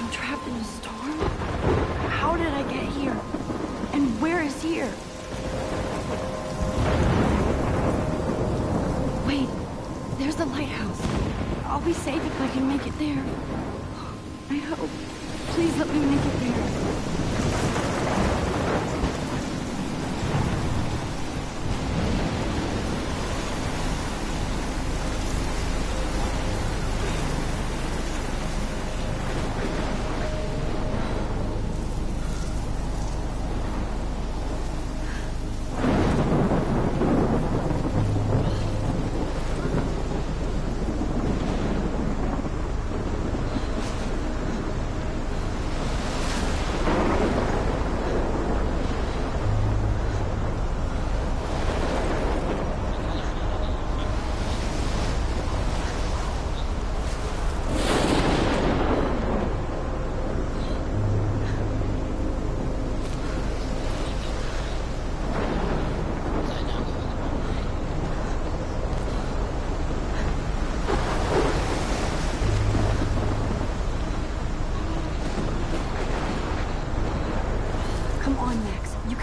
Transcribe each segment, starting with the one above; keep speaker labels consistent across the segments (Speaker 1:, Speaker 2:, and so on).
Speaker 1: I'm trapped in a storm? How did I get here? And where is here? Wait, there's the lighthouse. I'll be safe if I can make it there. I hope. Please let me make it there.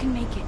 Speaker 1: Make it.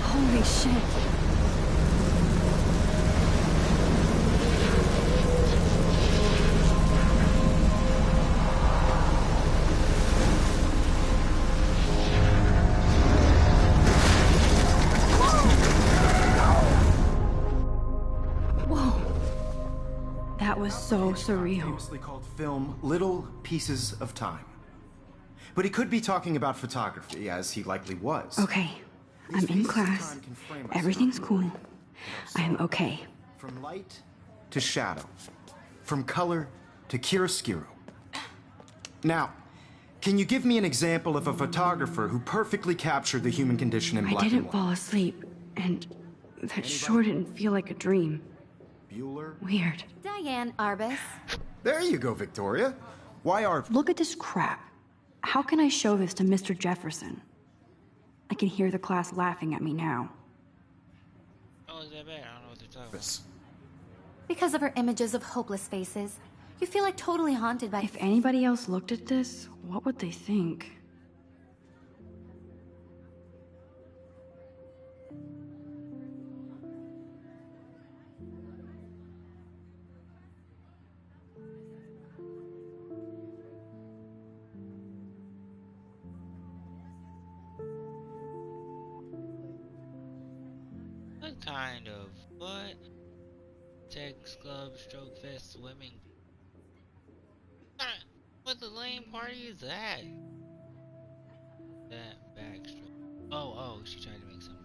Speaker 1: Holy shit. Whoa. That was so surreal.
Speaker 2: Famously called film Little Pieces of Time. But he could be talking about photography, as he likely was.
Speaker 1: Okay. I'm in class. Everything's cool. I am okay.
Speaker 2: From light to shadow. From color to chiaroscuro. Now, can you give me an example of a photographer who perfectly captured the human condition in black and white?
Speaker 1: I didn't fall asleep, and that sure didn't feel like a dream.
Speaker 2: Bueller?
Speaker 1: Weird.
Speaker 3: Diane Arbus.
Speaker 2: There you go, Victoria. Why are...
Speaker 1: Look at this crap. How can I show this to Mr. Jefferson? I can hear the class laughing at me now.
Speaker 4: Oh, is that bad? I don't know what they're talking about.
Speaker 3: Because of her images of hopeless faces, you feel like totally haunted by...
Speaker 1: If anybody else looked at this, what would they think?
Speaker 4: What kind of what? Sex club, stroke fest, swimming. What the lame party is that? That backstroke. Oh, she tried to make some.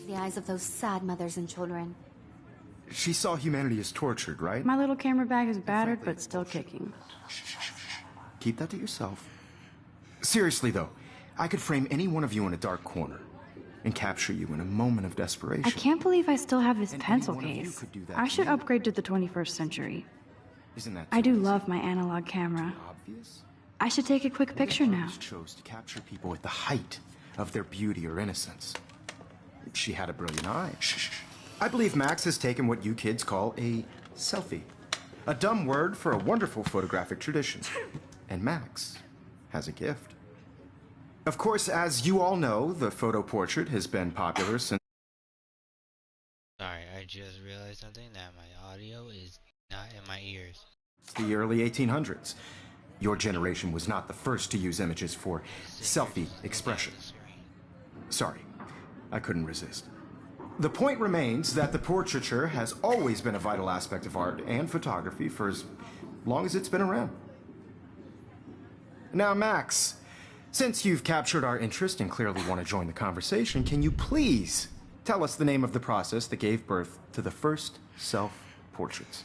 Speaker 3: the eyes of those sad mothers and children.
Speaker 2: She saw humanity as tortured, right?
Speaker 1: My little camera bag is battered, but still kicking.
Speaker 2: Keep that to yourself. Seriously, though, I could frame any one of you in a dark corner and capture you in a moment of desperation.
Speaker 1: I can't believe I still have this
Speaker 2: And
Speaker 1: pencil
Speaker 2: any one of you
Speaker 1: case.
Speaker 2: could do that
Speaker 1: I
Speaker 2: to
Speaker 1: should
Speaker 2: me.
Speaker 1: upgrade to the 21st century.
Speaker 2: Isn't that
Speaker 1: I do
Speaker 2: too
Speaker 1: love my analog camera.
Speaker 2: obvious?
Speaker 1: I should take a quick picture now.
Speaker 2: Artist chose to capture people at the height of their beauty or innocence. She had a brilliant eye. I believe Max has taken what you kids call a selfie. A dumb word for a wonderful photographic tradition. And Max has a gift. Of course, as you all know, the photo portrait has been popular since
Speaker 4: Sorry, I just realized something, that my audio is not in my ears.
Speaker 2: the early 1800s. Your generation was not the first to use images for selfie expression. Sorry, I couldn't resist. The point remains that the portraiture has always been a vital aspect of art and photography for as long as it's been around. Now, Max, since you've captured our interest and clearly want to join the conversation, can you please tell us the name of the process that gave birth to the first self-portraits?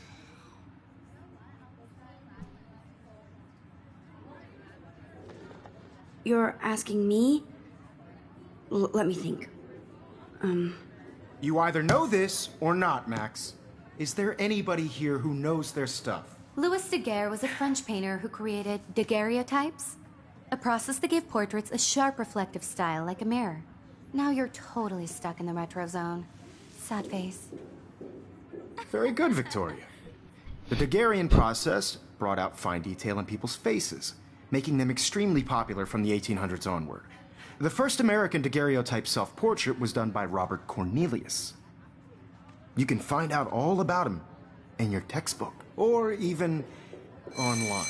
Speaker 1: You're asking me? Let me think.
Speaker 2: You either know this or not, Max. Is there anybody here who knows their stuff?
Speaker 3: Louis Daguerre was a French painter who created daguerreotypes, a process that gave portraits a sharp reflective style like a mirror. Now you're totally stuck in the retro zone. Sad face.
Speaker 2: Very good, Victoria. The Daguerrean process brought out fine detail in people's faces, making them extremely popular from the 1800s onward. The first American daguerreotype self-portrait was done by Robert Cornelius. You can find out all about him in your textbook, or even online.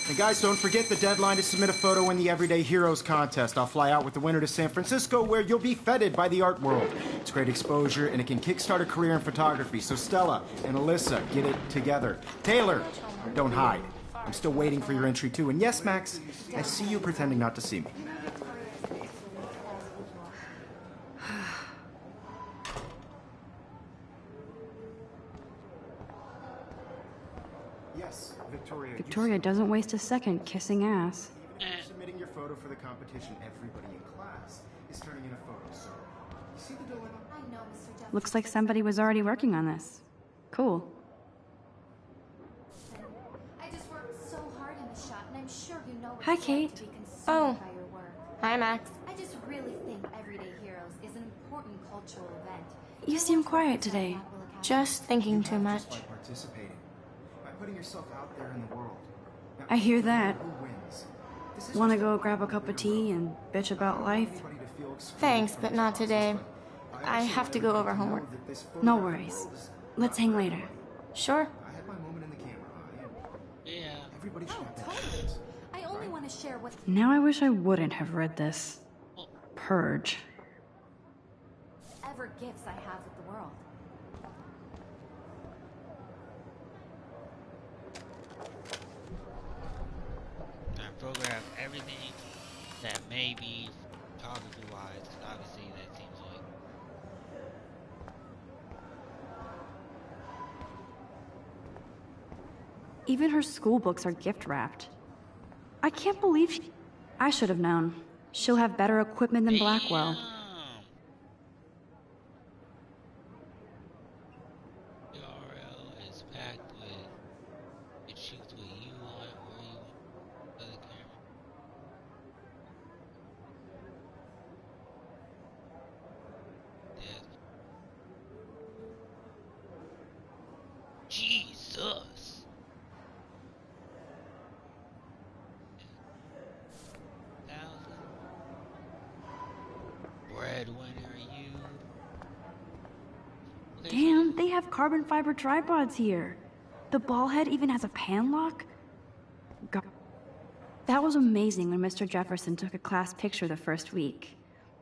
Speaker 2: And guys, don't forget the deadline to submit a photo in the Everyday Heroes contest. I'll fly out with the winner to San Francisco, where you'll be feted by the art world. It's great exposure, and it can kickstart a career in photography. So Stella and Alyssa, get it together. Taylor, don't hide. I'm still waiting for your entry, too. And yes, Max, I see you pretending not to see me. Yes, Victoria.
Speaker 1: Victoria doesn't waste a second kissing ass.
Speaker 2: Even if you're submitting your photo for the competition, everybody in class is turning in a photo, so you see the dilemma?
Speaker 3: I know, Mr. Jefferson.
Speaker 1: Looks like somebody was already working on this. Cool.
Speaker 3: I just worked so hard in the shop, and I'm sure you know what
Speaker 1: Hi,
Speaker 3: it's like
Speaker 1: Kate.
Speaker 3: to be consumed
Speaker 5: Oh.
Speaker 3: by your work.
Speaker 5: Hi, Max.
Speaker 3: I just really think Everyday Heroes is an important cultural event.
Speaker 1: You seem quiet today.
Speaker 5: Just thinking too much.
Speaker 2: By participating, by putting yourself out there in the world. Now,
Speaker 1: I hear that.
Speaker 2: who wins? This is
Speaker 1: Wanna
Speaker 2: just
Speaker 1: go grab a cup of tea and bitch about life?
Speaker 2: anybody to feel excluded
Speaker 5: Thanks,
Speaker 2: from
Speaker 5: but
Speaker 2: this
Speaker 5: not
Speaker 2: process,
Speaker 5: today.
Speaker 2: but
Speaker 5: I
Speaker 2: also
Speaker 5: have to
Speaker 2: want
Speaker 5: go
Speaker 2: everybody
Speaker 5: over
Speaker 2: to know
Speaker 5: homework.
Speaker 2: that this
Speaker 1: No
Speaker 2: photograph
Speaker 1: worries.
Speaker 2: is-
Speaker 1: Let's hang later.
Speaker 5: Sure.
Speaker 2: I had my moment in the camera eye, and
Speaker 4: Yeah.
Speaker 2: everybody should have that
Speaker 3: Totally.
Speaker 2: chance.
Speaker 3: I only want to share what
Speaker 1: Now I wish I wouldn't have read this. Purge.
Speaker 3: ever gifts I have with the world.
Speaker 4: I photograph everything that may be photography wise, because obviously that seems like
Speaker 1: Even her school books are gift wrapped. I can't believe I should have known. She'll have better equipment than Blackwell.
Speaker 4: Damn. URL is packed with it shoots what you want, where you want for the camera. Yes. Jesus. Thousand. Breadwinner, you. Okay,
Speaker 1: Damn, they have carbon fiber tripods here. The ball head even has a pan lock? God. That was amazing when Mr. Jefferson took a class picture the first week.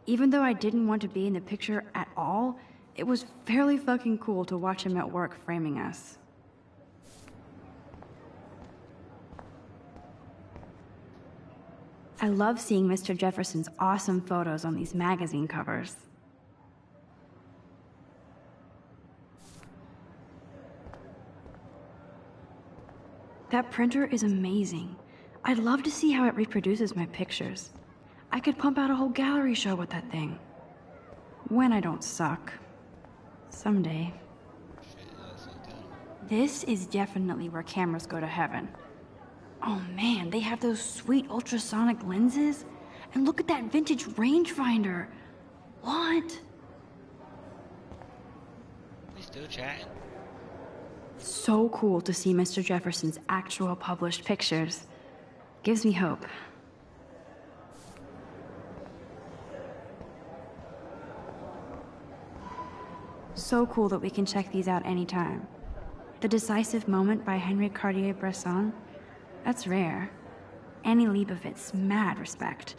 Speaker 1: Even though I didn't want to be in the picture at all, it was fairly fucking cool to watch him at work framing us. I love seeing Mr. Jefferson's awesome photos on these magazine covers. That printer is amazing. I'd love to see how it reproduces my pictures. I could pump out a whole gallery show with that thing. When I don't suck. Someday. This is definitely where cameras go to heaven. Oh man, they have those sweet ultrasonic lenses. And look at that vintage rangefinder. What?
Speaker 4: We still chatting?
Speaker 1: So cool to see Mr. Jefferson's actual published pictures. Gives me hope. So cool that we can check these out anytime. The Decisive Moment by Henry Cartier-Bresson? That's rare. Annie Leibovitz, mad respect.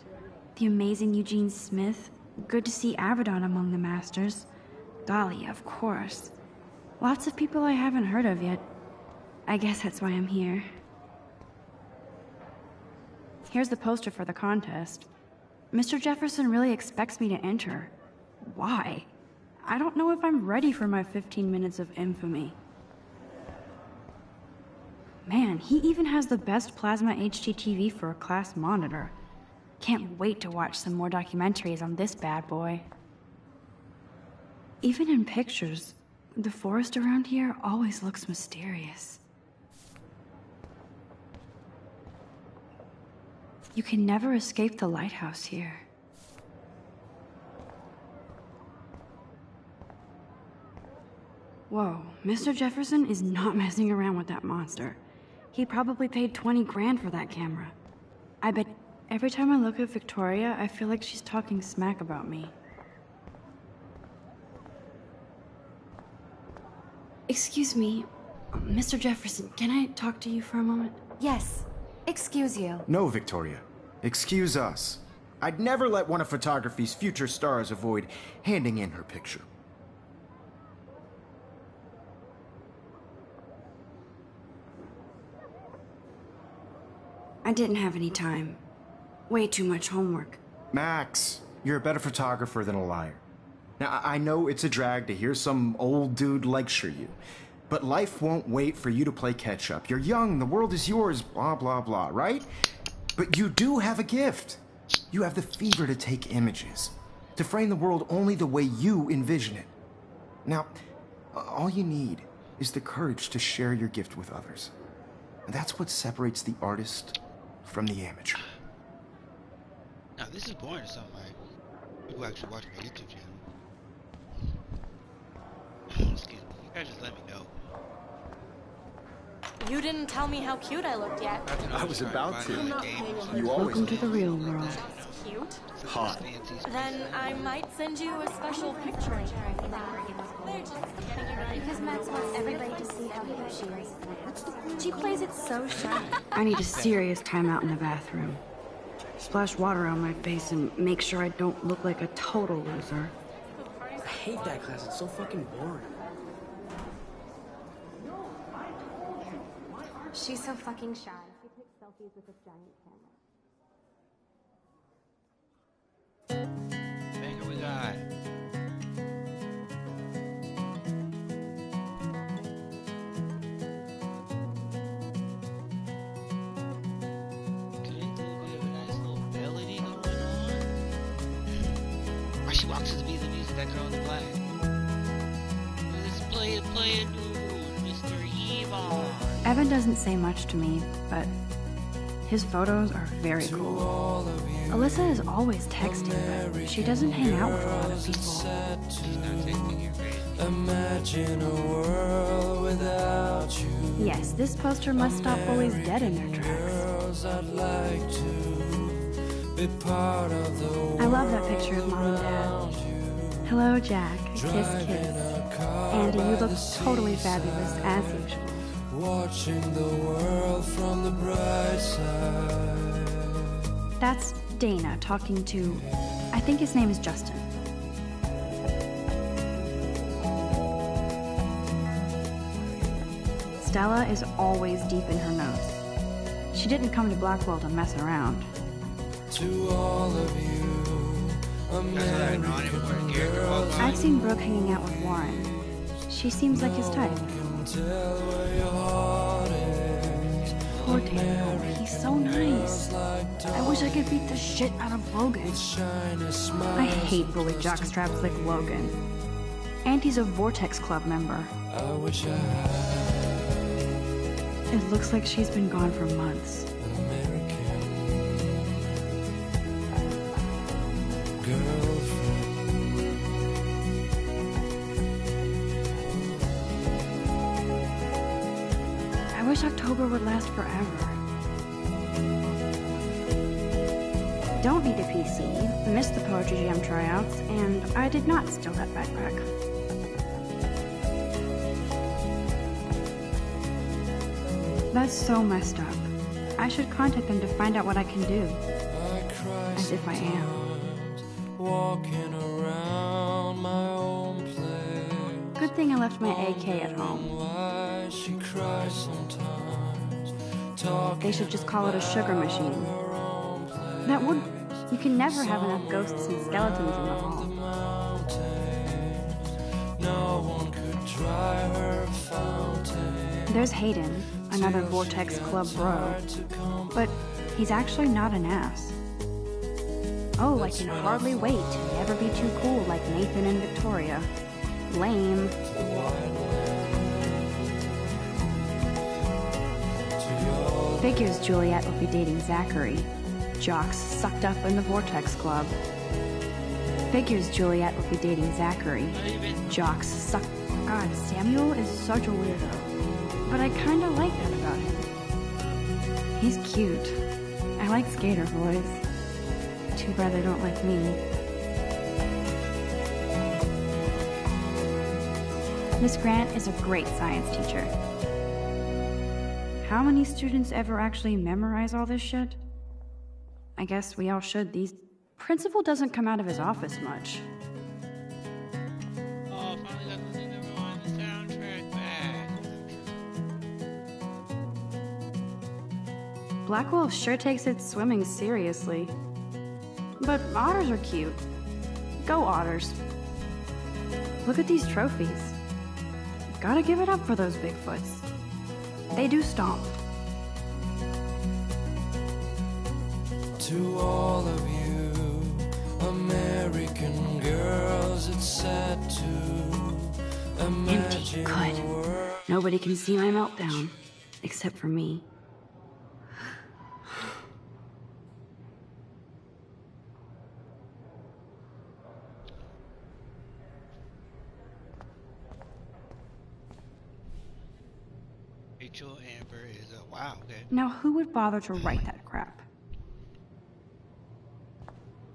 Speaker 1: The amazing Eugene Smith? Good to see Avedon among the masters. Dali, of course. Lots of people I haven't heard of yet. I guess that's why I'm here. Here's the poster for the contest. Mr. Jefferson really expects me to enter. Why? I don't know if I'm ready for my 15 minutes of infamy. Man, he even has the best plasma HDTV for a class monitor. Can't wait to watch some more documentaries on this bad boy. Even in pictures, the forest around here always looks mysterious. You can never escape the lighthouse here. Whoa, Mr. Jefferson is not messing around with that monster. He probably paid 20 grand for that camera. I bet every time I look at Victoria, I feel like she's talking smack about me. Excuse me, Mr. Jefferson, can I talk to you for a moment?
Speaker 3: Yes. Excuse you.
Speaker 2: No, Victoria. Excuse us. I'd never let one of photography's future stars avoid handing in her picture.
Speaker 1: I didn't have any time. Way too much homework.
Speaker 2: Max, you're a better photographer than a liar. Now, I know it's a drag to hear some old dude lecture you, but life won't wait for you to play catch-up. You're young, the world is yours, blah, blah, blah, right? But you do have a gift. You have the fever to take images, to frame the world only the way you envision it. Now, all you need is the courage to share your gift with others. And that's what separates the artist from the amateur.
Speaker 4: Now, this is boring to some, right? People actually watching my YouTube channel. Excuse me. You guys just let me know.
Speaker 5: You didn't tell me how cute I looked yet.
Speaker 6: I was about to.
Speaker 2: You always
Speaker 1: Welcome to the real world.
Speaker 5: Cute?
Speaker 6: hot.
Speaker 5: Then I might send you a special picture.
Speaker 3: Because Max wants everybody to see how cute she is. She plays it so shy.
Speaker 1: I need a serious timeout in the bathroom. Splash water on my face and make sure I don't look like a total loser.
Speaker 7: I hate that class. It's so fucking boring.
Speaker 3: She's so fucking shy. She takes selfies with a giant camera.
Speaker 4: Banger we got. Good little bit of a nice little melody going on. Why she walks to the beat of the music, that girl in the black. Let's play it, dude, Mr. Evil.
Speaker 1: Evan doesn't say much to me, but his photos are very cool. Alyssa is always texting, but she doesn't hang out with a lot of people.
Speaker 4: She's not taking your face.
Speaker 8: Imagine a world without you.
Speaker 1: Yes, this poster must stop bullies dead in their tracks.
Speaker 8: Girls, I'd like to be part of the world.
Speaker 1: I love that picture of Mom and Dad. Hello, Jack. Kiss, kiss. Andy, you look totally fabulous, as usual.
Speaker 8: Watching the world from the bright side.
Speaker 1: That's Dana talking to, I think his name is Justin. Stella is always deep in her notes. She didn't come to Blackwell to mess around.
Speaker 8: To all of you, American girls,
Speaker 1: I've seen Brooke hanging out with Warren. She seems like his type.
Speaker 8: can tell where your heart is.
Speaker 1: Poor Daniel, he's so nice.
Speaker 8: Like
Speaker 1: I wish I could beat the shit out of Logan.
Speaker 8: shiny smile.
Speaker 1: I hate bully jockstraps like Logan. And he's a Vortex Club member.
Speaker 8: I wish I had
Speaker 1: It looks like she's been gone for months.
Speaker 8: an American girlfriend.
Speaker 1: I wish October would last forever. Don't need a PC, missed the Poetry Jam tryouts, and I did not steal that backpack. That's so messed up. I should contact them to find out what I can do.
Speaker 8: I cry
Speaker 1: As if I am.
Speaker 8: sometimes, walking around my own place.
Speaker 1: Good thing I left my AK at home.
Speaker 8: Why she cries sometimes, talking
Speaker 1: They should just call it a sugar machine. That would... You can never have enough ghosts and skeletons in the hall.
Speaker 8: mountains. No one could dry her fountain.
Speaker 1: There's Hayden, another Vortex Club bro. But he's actually not an ass. Oh, I can hardly wait to never be too cool like Nathan and Victoria. Lame. Figures Juliet will be dating Zachary. Jocks sucked up in the Vortex Club. Figures Juliet will be dating Zachary. Jocks suck. God, Samuel is such a weirdo. But I kinda like that about him. He's cute. I like skater boys. Too bad they don't like me. Miss Grant is a great science teacher. How many students ever actually memorize all this shit? I guess we all should these... Principal doesn't come out of his office much.
Speaker 4: Oh, finally got the thing that on the soundtrack back.
Speaker 1: Blackwell sure takes its swimming seriously. But otters are cute. Go otters. Look at these trophies. Gotta give it up for those Bigfoots. They do stomp.
Speaker 8: To all of you, American girls, it's sad to
Speaker 1: Empty.
Speaker 8: imagine
Speaker 1: Good.
Speaker 8: a world.
Speaker 1: Nobody can see my meltdown. Except for me.
Speaker 4: Rachel Amber is a wow. Okay.
Speaker 1: Now who would bother to write that crap?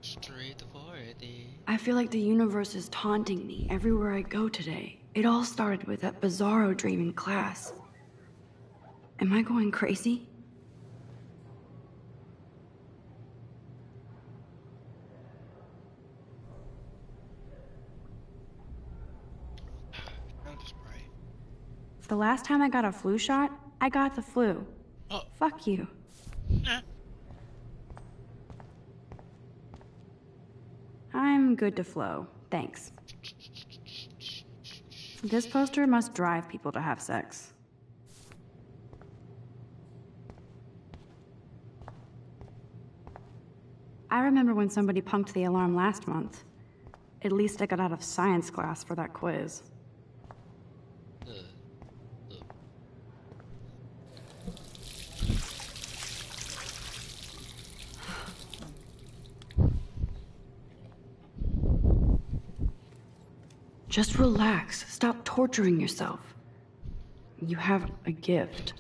Speaker 4: Straight for it.
Speaker 1: I feel like the universe is taunting me everywhere I go today. It all started with that bizarro dream in class. Am I going crazy?
Speaker 4: I'm just bright.
Speaker 1: The last time I got a flu shot, I got the flu.
Speaker 4: Oh.
Speaker 1: Fuck you.
Speaker 4: Nah.
Speaker 1: I'm good to flow. Thanks. This poster must drive people to have sex. I remember when somebody punked the alarm last month. At least I got out of science class for that quiz. Just relax. Stop torturing yourself. You have a gift.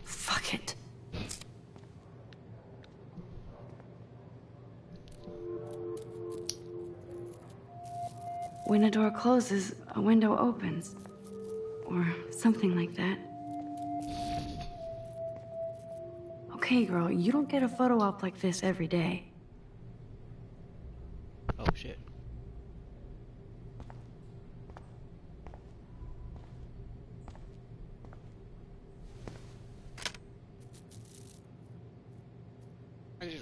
Speaker 1: Fuck it. When a door closes, a window opens. Or something like that. Okay, girl, you don't get a photo op like this every day.
Speaker 4: Oh shit.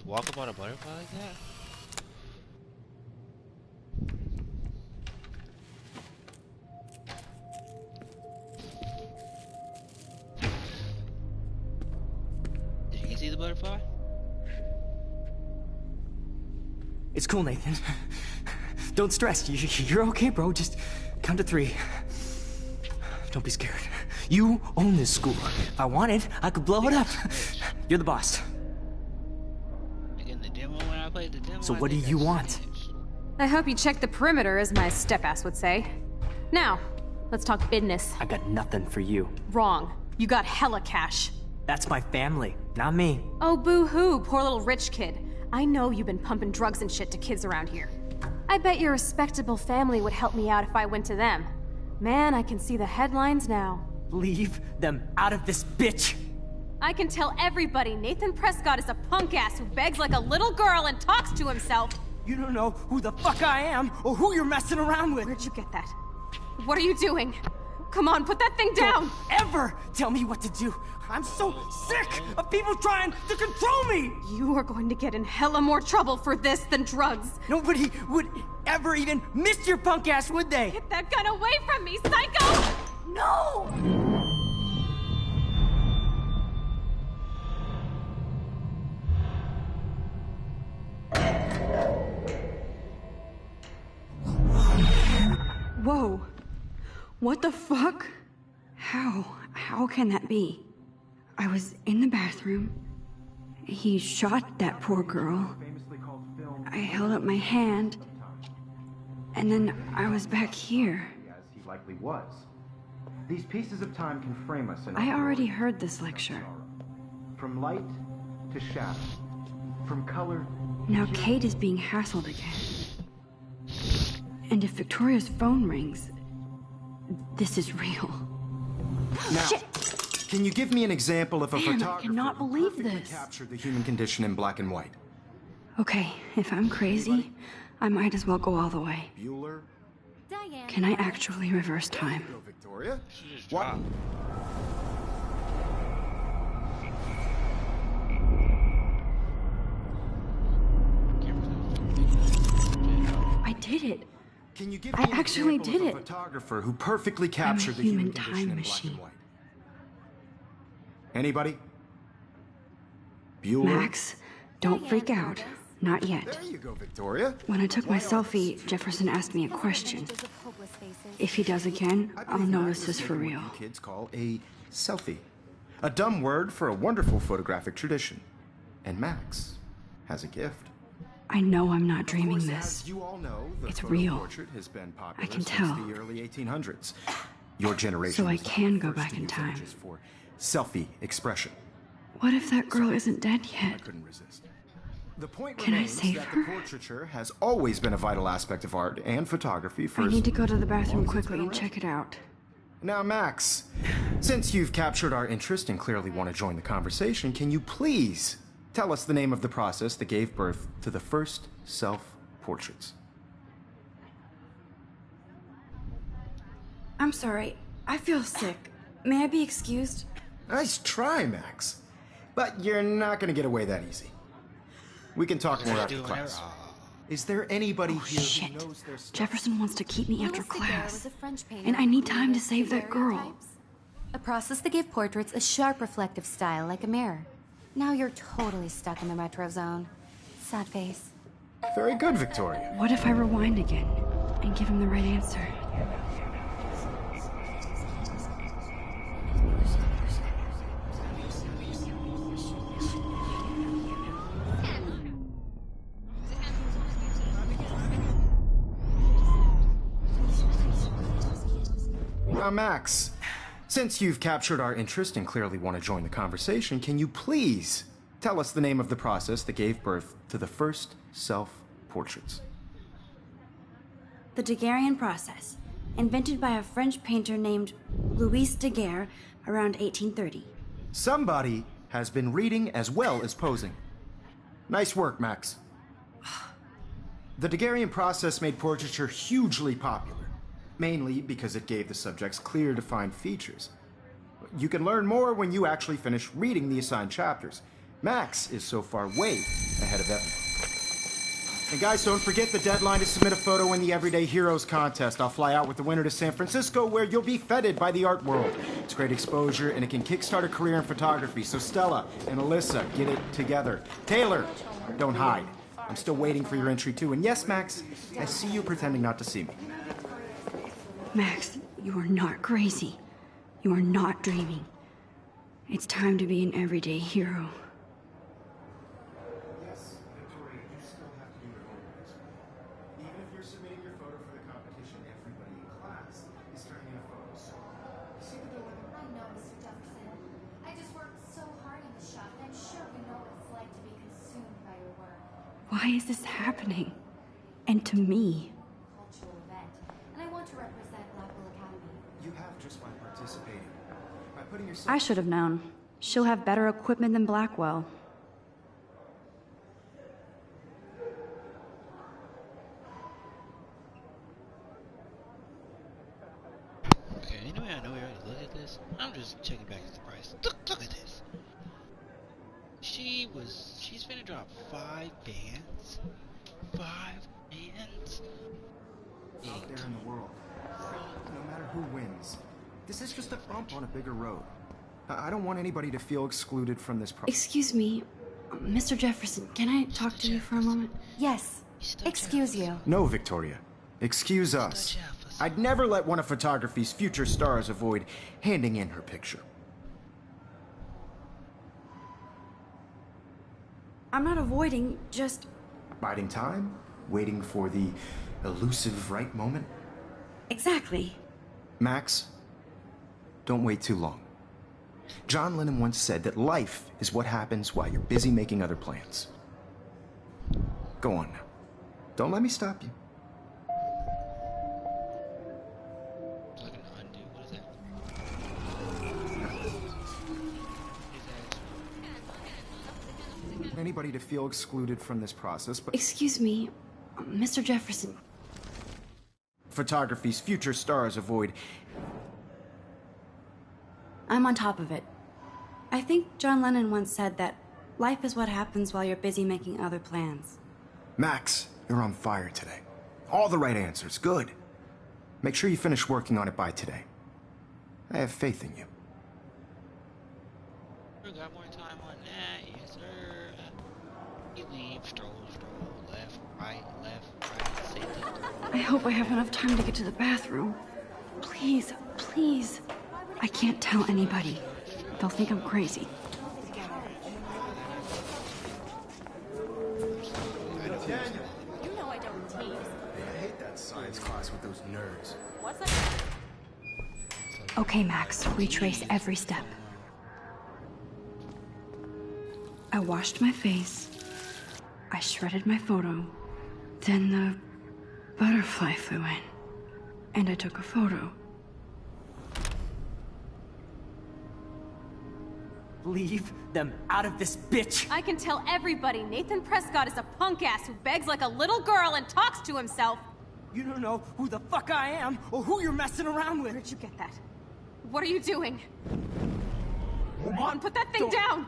Speaker 4: walk up on a butterfly like that? Did you see the butterfly?
Speaker 7: It's cool, Nathan. Don't stress. You're okay, bro. Just count to 3. Don't be scared. You own this school. If I wanted, I could blow it up. You're the boss.
Speaker 4: Like in the demo when I played the demo.
Speaker 7: So
Speaker 4: I
Speaker 7: what do
Speaker 4: think
Speaker 7: you
Speaker 4: I
Speaker 7: want?
Speaker 4: snitched.
Speaker 6: I hope you checked the perimeter, as my step-ass would say. Now, let's talk business.
Speaker 7: I got nothing for you.
Speaker 6: Wrong. You got hella cash.
Speaker 7: That's my family, not me.
Speaker 6: Oh, boo-hoo, poor little rich kid. I know you've been pumping drugs and shit to kids around here. I bet your respectable family would help me out if I went to them. Man, I can see the headlines now.
Speaker 7: Leave them out of this bitch.
Speaker 6: I can tell everybody Nathan Prescott is a punk-ass who begs like a little girl and talks to himself.
Speaker 7: You don't know who the fuck I am or who you're messing around with.
Speaker 6: Where'd you get that? What are you doing? Come on, put that thing down!
Speaker 7: Don't ever tell me what to do. I'm so sick of people trying to control me.
Speaker 6: You are going to get in hella more trouble for this than drugs.
Speaker 7: Nobody would ever even miss your punk ass, would they?
Speaker 6: Get that gun away from me, psycho!
Speaker 7: No!
Speaker 1: Whoa. What the fuck? How can that be? I was in the bathroom. He shot that poor girl. I held up my hand. And then I was back here.
Speaker 2: As he likely was. These pieces of time can frame us in
Speaker 1: I already heard this lecture.
Speaker 2: From light to shadow. From color.
Speaker 1: Now Kate is being hassled again. And if Victoria's phone rings, this is real.
Speaker 2: Now,
Speaker 1: Shit!
Speaker 2: can you give me an example of a
Speaker 1: Man, I
Speaker 2: photographer
Speaker 1: cannot
Speaker 2: who
Speaker 1: believe
Speaker 2: perfectly
Speaker 1: this.
Speaker 2: captured the human condition in black and white?
Speaker 1: Okay, if I'm crazy, I might as well go all the way.
Speaker 2: Bueller?
Speaker 3: Diane.
Speaker 1: Can I actually reverse time?
Speaker 2: Go, Victoria.
Speaker 4: She just
Speaker 2: What?
Speaker 4: dropped.
Speaker 1: I did it.
Speaker 2: Can you give
Speaker 1: I
Speaker 2: me an
Speaker 1: actually
Speaker 2: example
Speaker 1: did
Speaker 2: of a
Speaker 1: it.
Speaker 2: photographer who perfectly captured the human
Speaker 1: human
Speaker 2: condition
Speaker 1: time
Speaker 2: in black
Speaker 1: machine.
Speaker 2: and white? Anybody? Bueller?
Speaker 1: Max, don't freak out. Not yet.
Speaker 2: There you go, Victoria.
Speaker 1: When I took my selfie, Jefferson asked me a question. If he does again, I'll know this is for
Speaker 2: What
Speaker 1: real.
Speaker 2: you kids call a selfie. A dumb word for a wonderful photographic tradition. And Max has a gift.
Speaker 1: I know I'm not dreaming
Speaker 2: Of course,
Speaker 1: this.
Speaker 2: as you all know, the
Speaker 1: It's
Speaker 2: photo
Speaker 1: real.
Speaker 2: portrait has been popular
Speaker 1: I can
Speaker 2: since
Speaker 1: tell.
Speaker 2: the early 1800s. Your generation
Speaker 1: So I
Speaker 2: was not
Speaker 1: can
Speaker 2: the
Speaker 1: go
Speaker 2: first
Speaker 1: back
Speaker 2: to
Speaker 1: in
Speaker 2: use
Speaker 1: time.
Speaker 2: images for selfie expression.
Speaker 1: What if that girl isn't dead
Speaker 2: I
Speaker 1: yet?
Speaker 2: couldn't resist. The point
Speaker 1: Can I
Speaker 2: remains
Speaker 1: save
Speaker 2: that
Speaker 1: her?
Speaker 2: the portraiture has always been a vital aspect of art and photography for
Speaker 1: I need to go to the
Speaker 2: as
Speaker 1: bathroom
Speaker 2: long as it's
Speaker 1: quickly
Speaker 2: been
Speaker 1: and
Speaker 2: around.
Speaker 1: check it out.
Speaker 2: Now, Max, since you've captured our interest and clearly want to join the conversation, can you please tell us the name of the process that gave birth to the first self-portraits?
Speaker 1: I'm sorry. I feel sick. May I be excused?
Speaker 2: Nice try, Max. But you're not going to get away that easy. We can talk more after
Speaker 4: Doing
Speaker 2: class.
Speaker 4: her-
Speaker 2: Is there anybody here
Speaker 1: Shit.
Speaker 2: who knows their stuff?
Speaker 1: Jefferson wants to keep me after
Speaker 3: Louis Daguerre
Speaker 1: class.
Speaker 3: was a French painter
Speaker 1: And I
Speaker 3: who
Speaker 1: need time to
Speaker 3: created
Speaker 1: save that girl.
Speaker 3: daguerreotypes, a process that gave portraits a sharp reflective style like a mirror. Now you're totally stuck in the retro zone. Sad face.
Speaker 2: Very good, Victoria.
Speaker 1: What if I rewind again and give him the right answer?
Speaker 2: Now, Max, since you've captured our interest and clearly want to join the conversation, can you please tell us the name of the process that gave birth to the first self-portraits?
Speaker 1: The Daguerrean process, invented by a French painter named Louis Daguerre around 1830.
Speaker 2: Somebody has been reading as well as posing. Nice work, Max. The Daguerrean process made portraiture hugely popular, mainly because it gave the subjects clear, defined features. You can learn more when you actually finish reading the assigned chapters. Max is so far way ahead of everyone. And guys, don't forget the deadline to submit a photo in the Everyday Heroes contest. I'll fly out with the winner to San Francisco, where you'll be feted by the art world. It's great exposure, and it can kickstart a career in photography. So Stella and Alyssa, get it together. Taylor, don't hide. I'm still waiting for your entry too. And yes, Max, I see you pretending not to see me.
Speaker 1: Max, you are not crazy. You are not dreaming. It's time to be an everyday hero.
Speaker 2: Yes, Victoria, you still have to do your homework. Even if you're submitting your photo for the competition, everybody in class is turning in a photo. So, see the dilemma?
Speaker 3: I know, Mr. Jefferson. I just worked so hard in the shop, and I'm sure you know what it's like to be consumed by your work.
Speaker 1: Why is this happening? And to me?
Speaker 3: Cultural event, and I want to represent Blackwell Academy.
Speaker 2: You have just by participating. By putting yourself...
Speaker 1: I should have known. She'll have better equipment than Blackwell.
Speaker 4: Okay, anyway, I know we already looked at this. I'm just checking back at the price. Look at this. She's gonna drop 5 bands. 5 bands.
Speaker 2: Out there in the world. No matter who wins. This is just a bump on a bigger road. I don't want anybody to feel excluded from this process.
Speaker 1: Excuse me, Mr. Jefferson, can I talk to you for a moment?
Speaker 3: Yes. Excuse you.
Speaker 2: No, Victoria. Excuse us. I'd never let one of photography's future stars avoid handing in her picture.
Speaker 1: I'm not avoiding, just...
Speaker 2: Biding time? Waiting for the elusive right moment?
Speaker 1: Exactly.
Speaker 2: Max, don't wait too long. John Lennon once said that life is what happens while you're busy making other plans. Go on now. Don't let me stop you.
Speaker 4: Like an undo. What is that?
Speaker 2: Anybody to feel excluded from this process, but
Speaker 1: Excuse me, Mr. Jefferson.
Speaker 2: photography's future stars avoid.
Speaker 1: I'm on top of it. I think John Lennon once said that life is what happens while you're busy making other plans.
Speaker 2: Max, you're on fire today. All the right answers. Good. Make sure you finish working on it by today. I have faith in you.
Speaker 4: We got more time on that, yes sir. You leave, stroll, left, right, say that.
Speaker 1: I hope I have enough time to get to the bathroom. Please, please. I can't tell anybody. They'll think I'm crazy.
Speaker 5: You know I don't tease.
Speaker 2: I hate that science class with those nerds.
Speaker 5: What's that?
Speaker 1: Okay, Max, retrace every step. I washed my face. I shredded my photo. Then the butterfly flew in. And I took a photo.
Speaker 7: Leave them out of this bitch!
Speaker 6: I can tell everybody Nathan Prescott is a punk ass who begs like a little girl and talks to himself.
Speaker 7: You don't know who the fuck I am or who you're messing around with.
Speaker 6: Where'd you get that? What are you doing? Come on, put that thing
Speaker 7: Don't-
Speaker 6: down!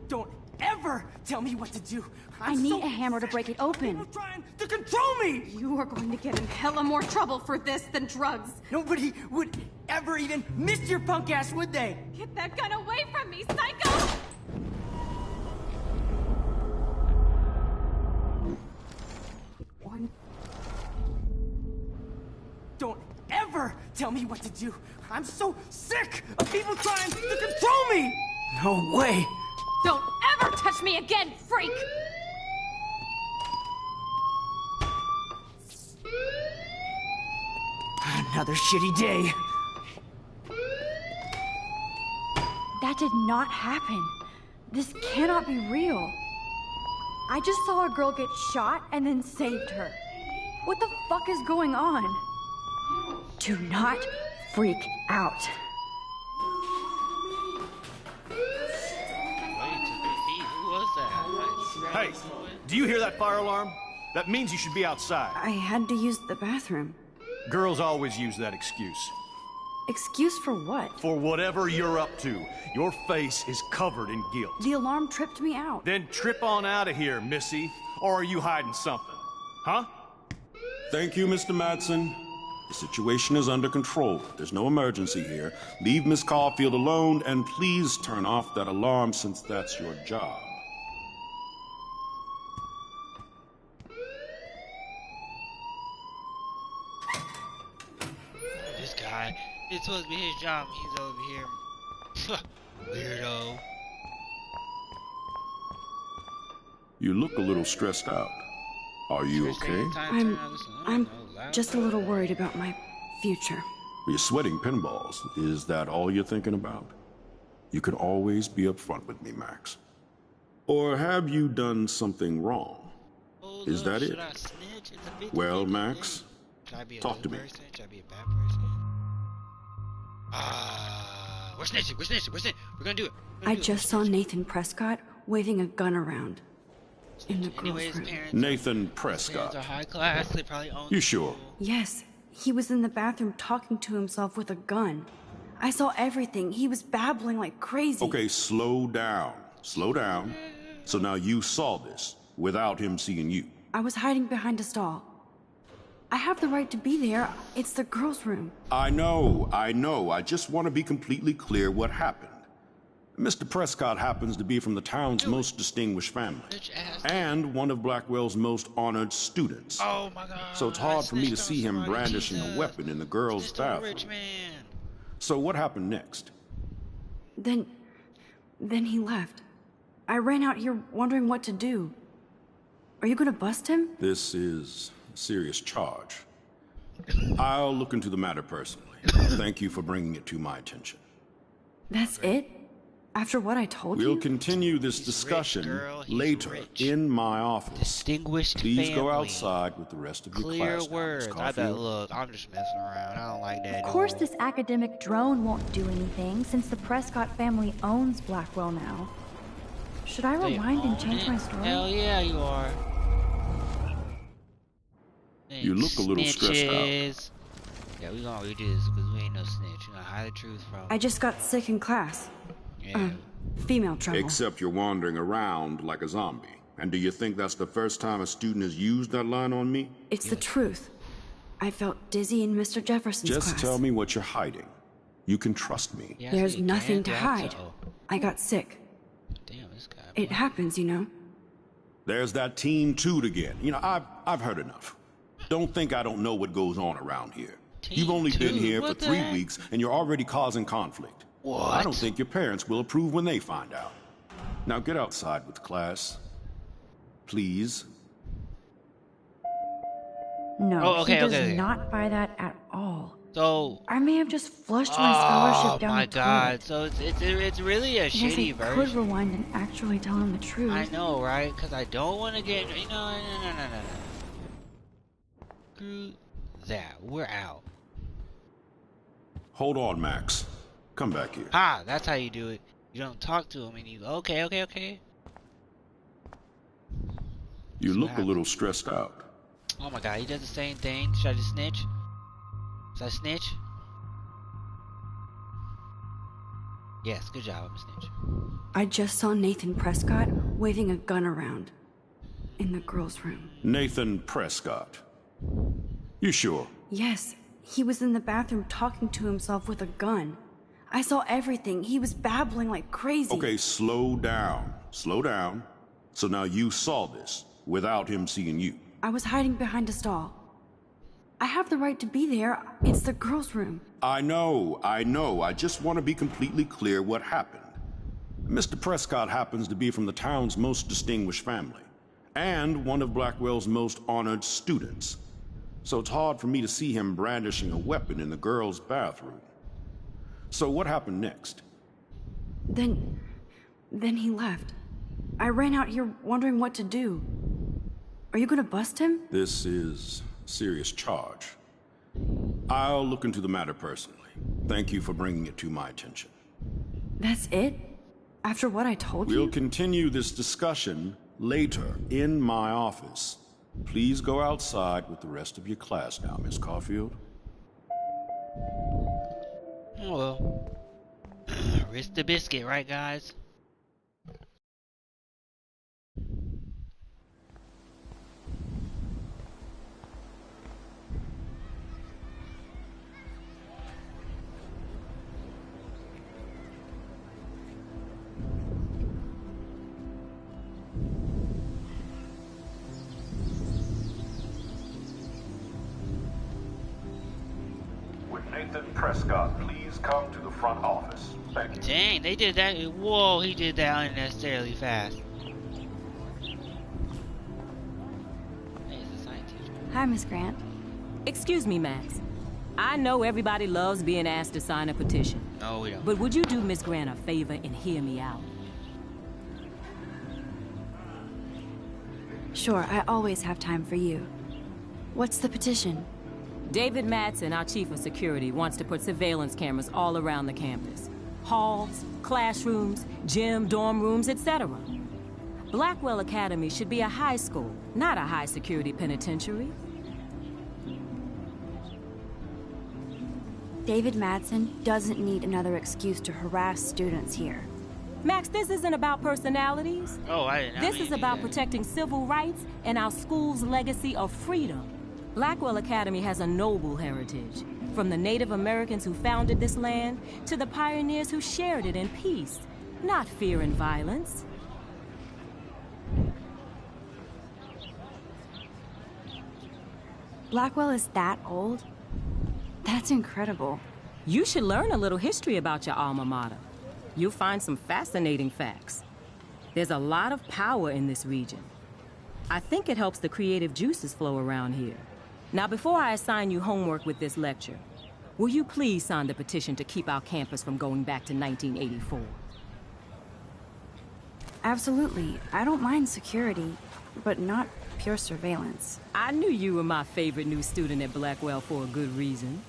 Speaker 7: Don't ever tell me what to do.
Speaker 1: I need a hammer to break it open.
Speaker 7: People trying to control me!
Speaker 6: You are going to get in hella more trouble for this than drugs.
Speaker 7: Nobody would ever even miss your punk ass, would they?
Speaker 6: Get that gun away from me, psycho!
Speaker 7: Don't ever tell me what to do. I'm so sick of people trying to control me! No way!
Speaker 6: Don't ever touch me again, freak!
Speaker 7: Another shitty day.
Speaker 1: That did not happen. This cannot be real. I just saw a girl get shot and then saved her. What the fuck is going on? Do not freak out.
Speaker 4: Wait, who was that?
Speaker 9: Hey, do you hear that fire alarm? That means you should be outside.
Speaker 1: I had to use the bathroom.
Speaker 9: Girls always use that excuse.
Speaker 1: Excuse for what?
Speaker 9: For whatever you're up to. Your face is covered in guilt.
Speaker 1: The alarm tripped me out.
Speaker 9: Then trip on out of here, Missy. Or are you hiding something? Huh?
Speaker 10: Thank you, Mr. Madsen. The situation is under control. There's no emergency here. Leave Miss Caulfield alone, and please turn off that alarm since that's your job.
Speaker 4: This guy, it's supposed to be his job. He's over here. Weirdo.
Speaker 10: You look a little stressed out. Are you okay?
Speaker 1: I'm just a little worried about my future.
Speaker 10: You're sweating pinballs. Is that all you're thinking about? You can always be upfront with me, Max. Or have you done something wrong?
Speaker 4: Oh,
Speaker 10: Is that it?
Speaker 4: Should I snitch? It's a 50-50
Speaker 10: Well,
Speaker 4: thing.
Speaker 10: Max,
Speaker 4: Should I be a
Speaker 10: talk
Speaker 4: good
Speaker 10: to me.
Speaker 4: person? Should I be a bad person? We're snitching. We're snitching. We're snitching. We're gonna do it.
Speaker 1: I just saw Nathan Prescott waving a gun around in the girls'
Speaker 4: Anyways,
Speaker 1: room.
Speaker 10: Nathan
Speaker 4: Parents
Speaker 10: Prescott.
Speaker 4: are high class. They probably own.
Speaker 10: You sure?
Speaker 1: Yes, he was in the bathroom talking to himself with a gun. I saw everything. He was babbling like crazy.
Speaker 10: Okay, slow down. Slow down. So now you saw this without him seeing you.
Speaker 1: I was hiding behind a stall. I have the right to be there. It's the girls' room.
Speaker 10: I know. I just want to be completely clear what happened. Mr. Prescott happens to be from the town's most distinguished family.
Speaker 4: Bitch ass.
Speaker 10: And one of Blackwell's most honored students.
Speaker 4: Oh my God.
Speaker 10: So it's hard for me to
Speaker 4: snitched
Speaker 10: see
Speaker 4: on
Speaker 10: him
Speaker 4: somebody.
Speaker 10: brandishing
Speaker 4: Jesus.
Speaker 10: a weapon in the girls'
Speaker 4: Snitched on a
Speaker 10: bathroom.
Speaker 4: rich man.
Speaker 10: So what happened next?
Speaker 1: Then he left. I ran out here wondering what to do. Are you gonna bust him?
Speaker 10: This is a serious charge. I'll look into the matter personally. Thank you for bringing it to my attention.
Speaker 1: That's it? After what I told
Speaker 10: We'll
Speaker 1: you?
Speaker 10: continue this
Speaker 4: He's
Speaker 10: discussion
Speaker 4: rich, girl. He's
Speaker 10: later
Speaker 4: rich.
Speaker 10: in my office.
Speaker 4: Distinguished
Speaker 10: Please go
Speaker 4: family.
Speaker 10: outside with the rest of your
Speaker 4: Clear
Speaker 10: class. now, Miss
Speaker 4: words. I bet.
Speaker 10: Caulfield.
Speaker 4: Look, I'm just messing around. I don't like that.
Speaker 11: Of course, this academic drone won't do anything since the Prescott family owns Blackwell now. Should I
Speaker 4: They
Speaker 11: rewind and
Speaker 4: own
Speaker 11: change
Speaker 4: it?
Speaker 11: my story?
Speaker 4: Hell yeah, you are.
Speaker 10: You look a little stressed out.
Speaker 4: Snitches. Yeah, we gonna redo this because we ain't no snitch. You gonna hide the truth from.
Speaker 1: I just got sick in class.
Speaker 4: Yeah.
Speaker 1: Female trouble.
Speaker 10: Except you're wandering around like a zombie. And do you think that's the first time a student has used that line on me?
Speaker 1: It's the truth. I felt dizzy in Mr. Jefferson's
Speaker 10: Just
Speaker 1: class.
Speaker 10: tell me what you're hiding. You can trust me.
Speaker 4: Yes,
Speaker 1: There's
Speaker 4: you
Speaker 1: nothing
Speaker 4: can.
Speaker 1: to
Speaker 4: Yeah,
Speaker 1: hide.
Speaker 4: so.
Speaker 1: I got sick.
Speaker 4: Damn, this guy.
Speaker 1: It happens, you know.
Speaker 10: There's that Team Toot again. You know, I've heard enough. Don't think I don't know what goes on around here. You've
Speaker 4: Team
Speaker 10: only been
Speaker 4: Toot?
Speaker 10: here for
Speaker 4: What the
Speaker 10: 3
Speaker 4: heck?
Speaker 10: weeks, and you're already causing conflict.
Speaker 4: What?
Speaker 10: I don't think your parents will approve when they find out. Now get outside with class. Please.
Speaker 11: No,
Speaker 4: Oh, okay,
Speaker 11: he does
Speaker 4: okay.
Speaker 11: not buy that at all.
Speaker 4: So.
Speaker 11: I may have just flushed my scholarship
Speaker 4: Oh
Speaker 11: down
Speaker 4: my
Speaker 11: the
Speaker 4: God!
Speaker 11: toilet.
Speaker 4: So it's really a
Speaker 11: Yes, I
Speaker 4: shitty
Speaker 11: could
Speaker 4: version.
Speaker 11: rewind and actually tell him the truth.
Speaker 4: I know, right? Because I don't want to get. No. Screw that. We're out.
Speaker 10: Hold on, Max. Come back here.
Speaker 4: Ah, that's how you do it. You don't talk to him and you. Okay.
Speaker 10: You
Speaker 4: So
Speaker 10: look a
Speaker 4: happy.
Speaker 10: little stressed out.
Speaker 4: Oh my God! He does the same thing. Should I just snitch? Should I snitch? Yes. Good job. I'm a snitch.
Speaker 1: I just saw Nathan Prescott waving a gun around in the girls' room.
Speaker 10: Nathan Prescott. You sure?
Speaker 1: Yes, he was in the bathroom talking to himself with a gun. I saw everything. He was babbling like crazy.
Speaker 10: Okay, slow down. Slow down. So now you saw this without him seeing you.
Speaker 1: I was hiding behind a stall. I have the right to be there. It's the girls' room.
Speaker 10: I know. I just want to be completely clear what happened. Mr. Prescott happens to be from the town's most distinguished family, and one of Blackwell's most honored students. So it's hard for me to see him brandishing a weapon in the girls' bathroom. So what happened next?
Speaker 1: Then he left. I ran out here wondering what to do. Are you gonna bust him?
Speaker 10: This is a serious charge. I'll look into the matter personally. Thank you for bringing it to my attention.
Speaker 1: That's it? After what I told
Speaker 10: We'll
Speaker 1: you?
Speaker 10: continue this discussion later in my office. Please go outside with the rest of your class now, Miss Caulfield.
Speaker 4: Oh well. Risk the biscuit, right, guys?
Speaker 12: Would Nathan Prescott please come to the front office? Thank you.
Speaker 4: Dang, they did that. Whoa, he did that unnecessarily fast. Hey, it's a science teacher.
Speaker 1: Hi, Miss Grant.
Speaker 13: Excuse me, Max. I know everybody loves being asked to sign a petition.
Speaker 4: No, we don't.
Speaker 13: But would you do Miss Grant a favor and hear me out?
Speaker 1: Sure, I always have time for you. What's the petition?
Speaker 13: David Madsen, our chief of security, wants to put surveillance cameras all around the campus. Halls, classrooms, gym, dorm rooms, etc. Blackwell Academy should be a high school, not a high-security penitentiary.
Speaker 1: David Madsen doesn't need another excuse to harass students here.
Speaker 13: Max, this isn't about personalities.
Speaker 4: Oh, I didn't know.
Speaker 13: This is about protecting civil rights and our school's legacy of freedom. Blackwell Academy has a noble heritage, from the Native Americans who founded this land to the pioneers who shared it in peace, not fear and violence.
Speaker 1: Blackwell is that old? That's incredible.
Speaker 13: You should learn a little history about your alma mater. You'll find some fascinating facts. There's a lot of power in this region. I think it helps the creative juices flow around here. Now, before I assign you homework with this lecture, will you please sign the petition to keep our campus from going back to 1984?
Speaker 1: Absolutely. I don't mind security, but not pure surveillance.
Speaker 13: I knew you were my favorite new student at Blackwell for a good reason.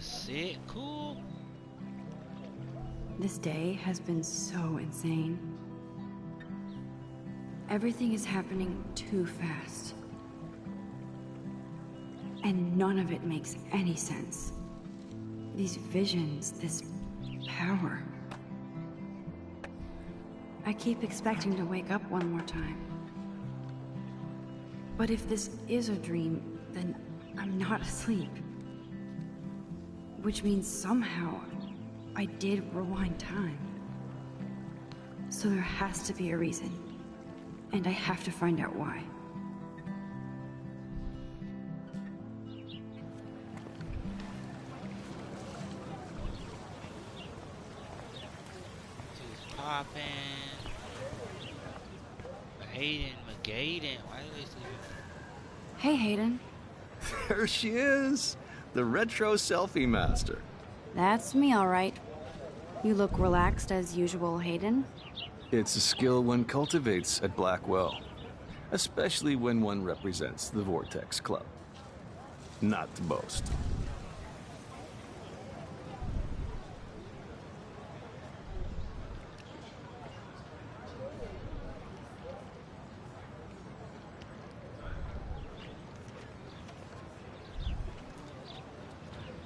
Speaker 4: Sit, cool.
Speaker 1: This day has been so insane. Everything is happening too fast. And none of it makes any sense. These visions, this power. I keep expecting to wake up one more time. But if this is a dream, then I'm not asleep. Which means somehow I did rewind time. So there has to be a reason. And I have to find out why.
Speaker 4: Just popping. Hayden, McGaden. Why are they sleeping?
Speaker 1: Hey, Hayden.
Speaker 14: There she is. The retro selfie master.
Speaker 1: That's me, all right. You look relaxed as usual, Hayden.
Speaker 14: It's a skill one cultivates at Blackwell, especially when one represents the Vortex Club. Not to boast.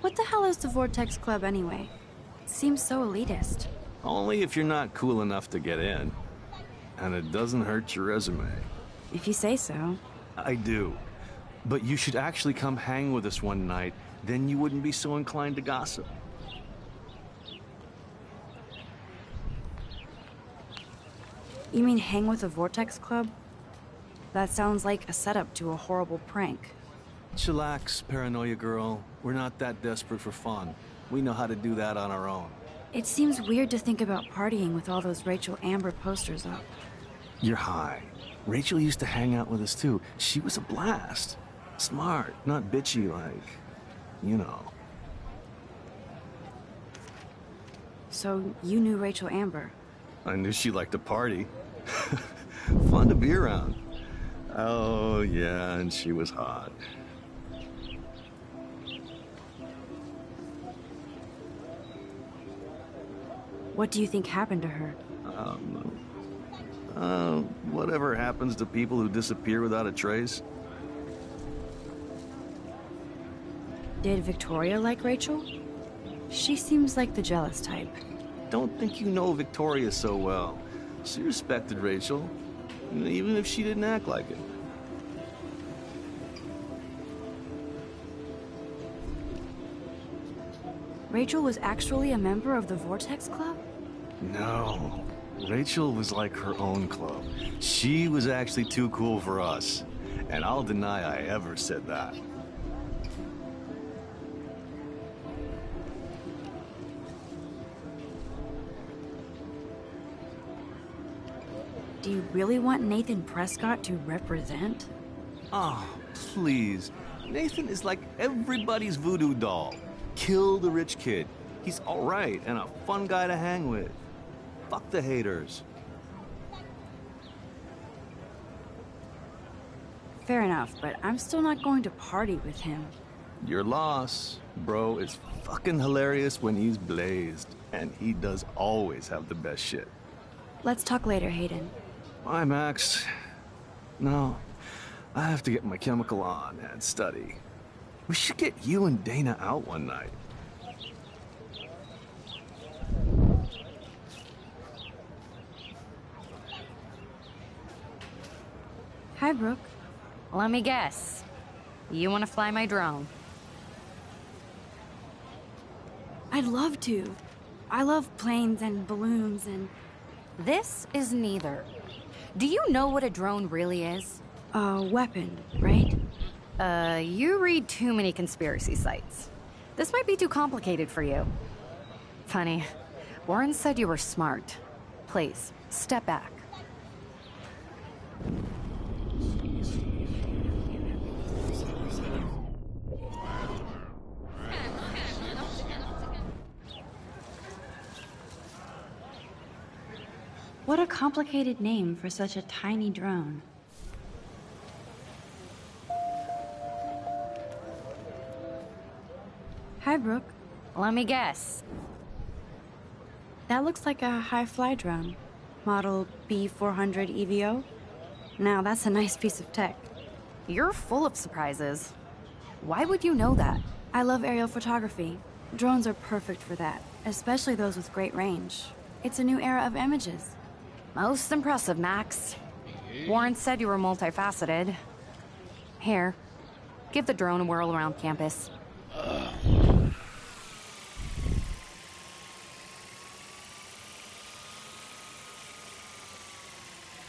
Speaker 1: What the hell is the Vortex Club anyway? It seems so elitist.
Speaker 14: Only if you're not cool enough to get in. And it doesn't hurt your resume.
Speaker 1: If you say so.
Speaker 14: I do. But you should actually come hang with us one night, then you wouldn't be so inclined to gossip.
Speaker 1: You mean hang with the Vortex Club? That sounds like a setup to a horrible prank.
Speaker 14: Chillax, paranoia girl. We're not that desperate for fun. We know how to do that on our own.
Speaker 1: It seems weird to think about partying with all those Rachel Amber posters up.
Speaker 14: You're high. Rachel used to hang out with us too. She was a blast. Smart, not bitchy like, you know.
Speaker 1: So you knew Rachel Amber?
Speaker 14: I knew she liked to party. Fun to be around. Oh, yeah, and she was hot.
Speaker 1: What do you think happened to her?
Speaker 14: Whatever happens to people who disappear without a trace.
Speaker 1: Did Victoria like Rachel? She seems like the jealous type.
Speaker 14: Don't think you know Victoria so well. She respected Rachel, even if she didn't act like it.
Speaker 1: Rachel was actually a member of the Vortex Club?
Speaker 14: No. Rachel was like her own club. She was actually too cool for us. And I'll deny I ever said that.
Speaker 1: Do you really want Nathan Prescott to represent?
Speaker 14: Oh, please. Nathan is like everybody's voodoo doll. Kill the rich kid. He's alright and a fun guy to hang with. Fuck the haters.
Speaker 1: Fair enough, but I'm still not going to party with him.
Speaker 14: Your loss. Bro is fucking hilarious when he's blazed. And he does always have the best shit.
Speaker 1: Let's talk later, Hayden.
Speaker 14: Bye, Max. No, I have to get my chemical on and study. We should get you and Dana out one night.
Speaker 1: Hi, Brooke.
Speaker 3: Let me guess. You want to fly my drone?
Speaker 1: I'd love to. I love planes and balloons and...
Speaker 3: This is neither. Do you know what a drone really is?
Speaker 1: A weapon, right?
Speaker 3: You read too many conspiracy sites. This might be too complicated for you. Funny. Warren said you were smart. Please, step back.
Speaker 1: What a complicated name for such a tiny drone. Hi, Brooke.
Speaker 3: Let me guess.
Speaker 1: That looks like a high-fly drone. Model B400 EVO. Now, that's a nice piece of tech.
Speaker 3: You're full of surprises. Why would you know that?
Speaker 1: I love aerial photography. Drones are perfect for that, especially those with great range. It's a new era of images.
Speaker 3: Most impressive, Max. Warren said you were multifaceted. Here, give the drone a whirl around campus.
Speaker 4: Am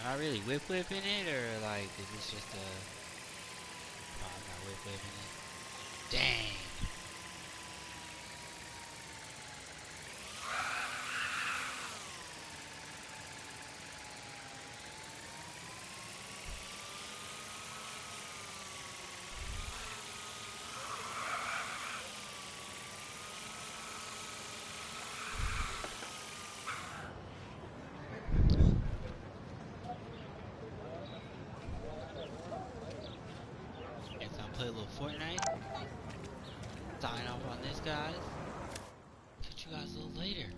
Speaker 4: I really whipping it, or like, is this just a... No, I'm not whipping it. Dang. Play a little Fortnite. Sign off on this, guys. Catch you guys a little later.